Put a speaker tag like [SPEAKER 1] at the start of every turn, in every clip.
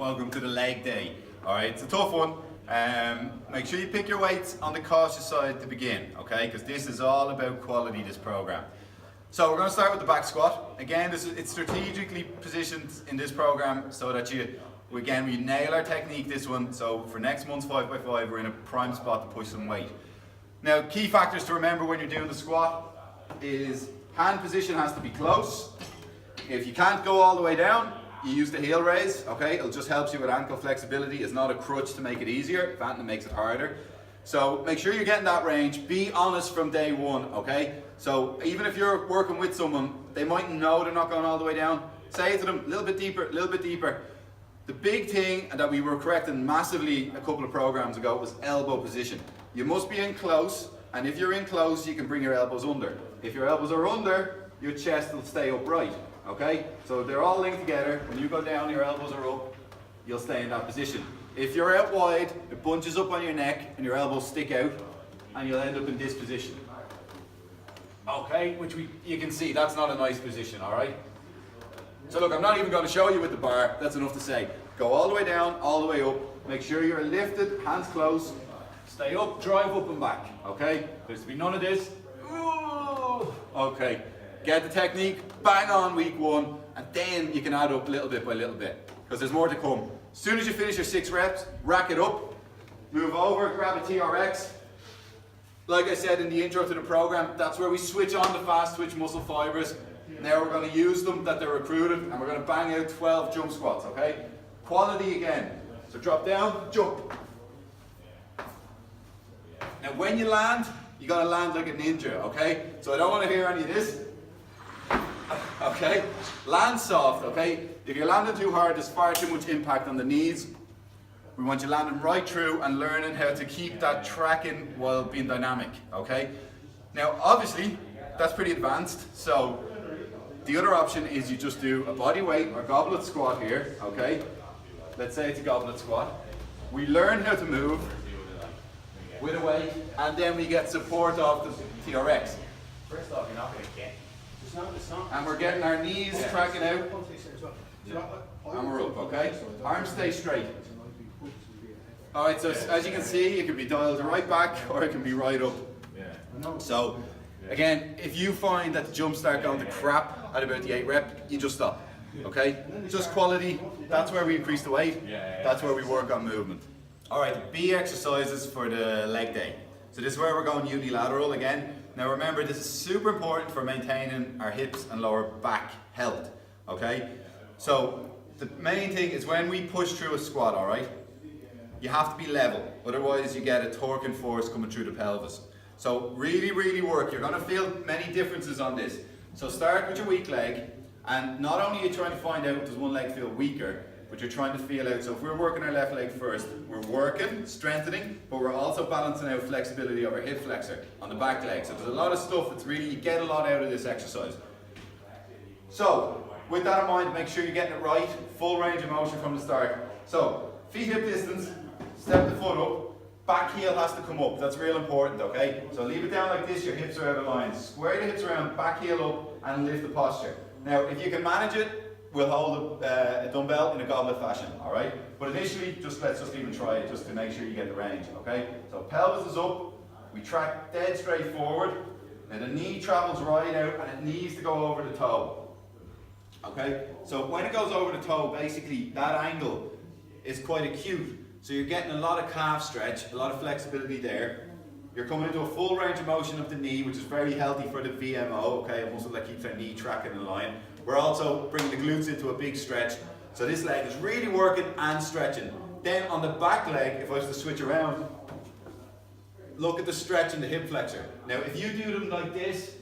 [SPEAKER 1] welcome to the leg day. Alright, it's a tough one. Make sure you pick your weights on the cautious side to begin, okay? Because this is all about quality, this program. So we're going to start with the back squat. Again, it's strategically positioned in this program so that we nail our technique this one. So for next month's 5x5, we're in a prime spot to push some weight. Now, key factors to remember when you're doing the squat is hand position has to be close. If you can't go all the way down, you use the heel raise, okay? It'll just help you with ankle flexibility. It's not a crutch to make it easier. If anything, it makes it harder. So make sure you're getting that range. Be honest from day one, okay? So even if you're working with someone, they might know they're not going all the way down. Say to them, a little bit deeper, a little bit deeper. The big thing that we were correcting massively a couple of programs ago was elbow position. You must be in close, and if you're in close, you can bring your elbows under. If your elbows are under, your chest will stay upright, okay? So they're all linked together. When you go down, your elbows are up, you'll stay in that position. If you're out wide, it bunches up on your neck and your elbows stick out, and you'll end up in this position. Okay, which you can see, that's not a nice position, all right? So look, I'm not even going to show you with the bar, that's enough to say. Go all the way down, all the way up, make sure you're lifted, hands close, stay up, drive up and back, okay? There's to be none of this. Ooh, okay, get the technique, bang on week one, and then you can add up little bit by little bit, because there's more to come. As soon as you finish your 6 reps, rack it up, move over, grab a TRX. Like I said in the intro to the program, that's where we switch on the fast twitch muscle fibers. Now we're going to use them that they're recruited, and we're going to bang out 12 jump squats, okay? Quality again. So drop down, jump. Now when you land, you got to land like a ninja, okay? So I don't want to hear any of this. Okay? Land soft, okay? If you're landing too hard, there's far too much impact on the knees. We want you landing right through and learning how to keep that tracking while being dynamic, okay? Now, obviously, that's pretty advanced, so the other option is you just do a body weight or goblet squat here, okay? Let's say it's a goblet squat. We learn how to move with a weight, and then we get support off the TRX.
[SPEAKER 2] First off, you're not going to get.
[SPEAKER 1] And we're getting our knees tracking out, and we're up, okay? Arms stay straight. Alright, so as you can see, it can be dialed right back or it can be right up. So, again, if you find that the jumps start going to crap at about the 8 rep, you just stop, okay? Just quality, that's where we increase the weight, that's where we work on movement. Alright, the B exercises for the leg day. So this is where we're going unilateral again. Now remember, this is super important for maintaining our hips and lower back health, okay? So the main thing is when we push through a squat, alright, you have to be level, otherwise you get a torque and force coming through the pelvis. So really, really work. You're going to feel many differences on this. So start with your weak leg, and not only are you trying to find out does one leg feel weaker, but you're trying to feel out. So if we're working our left leg first, we're working, strengthening, but we're also balancing out flexibility of our hip flexor on the back leg. So there's a lot of stuff that's really, you get a lot out of this exercise. So with that in mind, make sure you're getting it right, full range of motion from the start. So feet hip distance, step the foot up, back heel has to come up, that's real important, okay? So leave it down like this, your hips are out of line. Square the hips around, back heel up, and lift the posture. Now, if you can manage it, we'll hold a dumbbell in a goblet fashion, alright? But initially, let's just even try it, just to make sure you get the range, okay? So pelvis is up, we track dead straight forward, and the knee travels right out, and it needs to go over the toe. Okay? So when it goes over the toe, basically, that angle is quite acute. So you're getting a lot of calf stretch, a lot of flexibility there. You're coming into a full range of motion of the knee, which is very healthy for the VMO, okay, a muscle that keeps our knee tracking in line. We're also bringing the glutes into a big stretch. So this leg is really working and stretching. Then on the back leg, if I was to switch around, look at the stretch in the hip flexor. Now if you do them like this,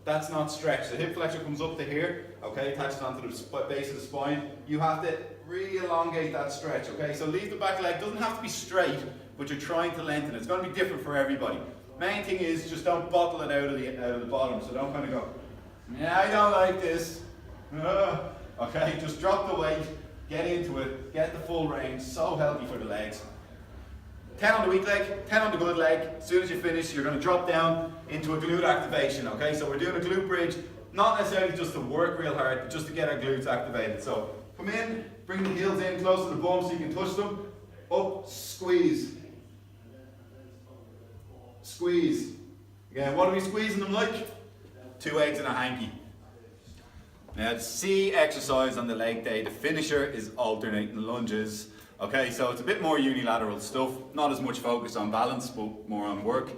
[SPEAKER 1] that's not stretch. The hip flexor comes up to here, okay, attaches onto the base of the spine. You have to really elongate that stretch, okay? So leave the back leg, doesn't have to be straight, but you're trying to lengthen it. It's going to be different for everybody. Main thing is just don't bottle it out of the bottom, so don't kind of go, yeah, I don't like this. Okay, just drop the weight, get into it, get the full range, so healthy for the legs. 10 on the weak leg, 10 on the good leg. As soon as you finish, you're going to drop down into a glute activation, okay? So we're doing a glute bridge, not necessarily just to work real hard, but just to get our glutes activated. So Come in, bring the heels in close to the bum so you can touch them. Up, squeeze. Squeeze. Again, what are we squeezing them like? 2 eggs in a hanky. Now, the C exercise on the leg day, the finisher is alternating lunges. Okay, so it's a bit more unilateral stuff, not as much focus on balance, but more on work.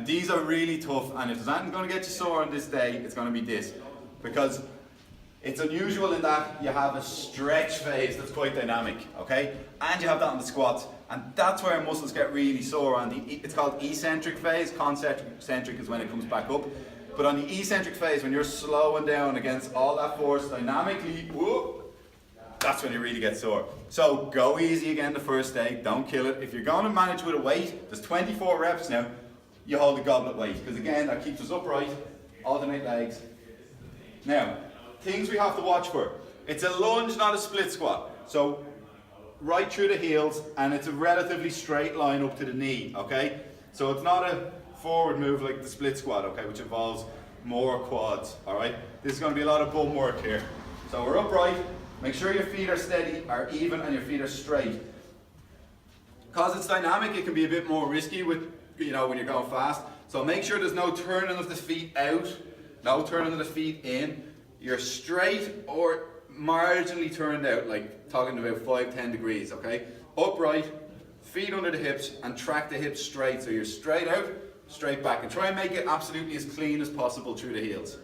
[SPEAKER 1] These are really tough, and if there's anything going to get you sore on this day, it's going to be this. Because it's unusual in that you have a stretch phase that's quite dynamic, okay? And you have that on the squats, and that's where muscles get really sore on the, it's called eccentric phase. Concentric is when it comes back up. But on the eccentric phase, when you're slowing down against all that force dynamically, whoop, that's when you really get sore. So go easy again the first day, don't kill it. If you're going to manage with a weight, there's 24 reps now, you hold the goblet weight, because again, that keeps us upright, alternate legs. Now, things we have to watch for. It's a lunge, not a split squat. So, right through the heels, and it's a relatively straight line up to the knee, okay? So it's not a forward move like the split squat, okay, which involves more quads, all right? This is going to be a lot of bum work here. So we're upright, make sure your feet are steady, are even, and your feet are straight. Because it's dynamic, it can be a bit more risky with, when you're going fast. So make sure there's no turning of the feet out, no turning of the feet in. You're straight or marginally turned out, like talking about 5-10 degrees, okay? Upright, feet under the hips, and track the hips straight. So you're straight out, straight back, and try and make it absolutely as clean as possible through the heels.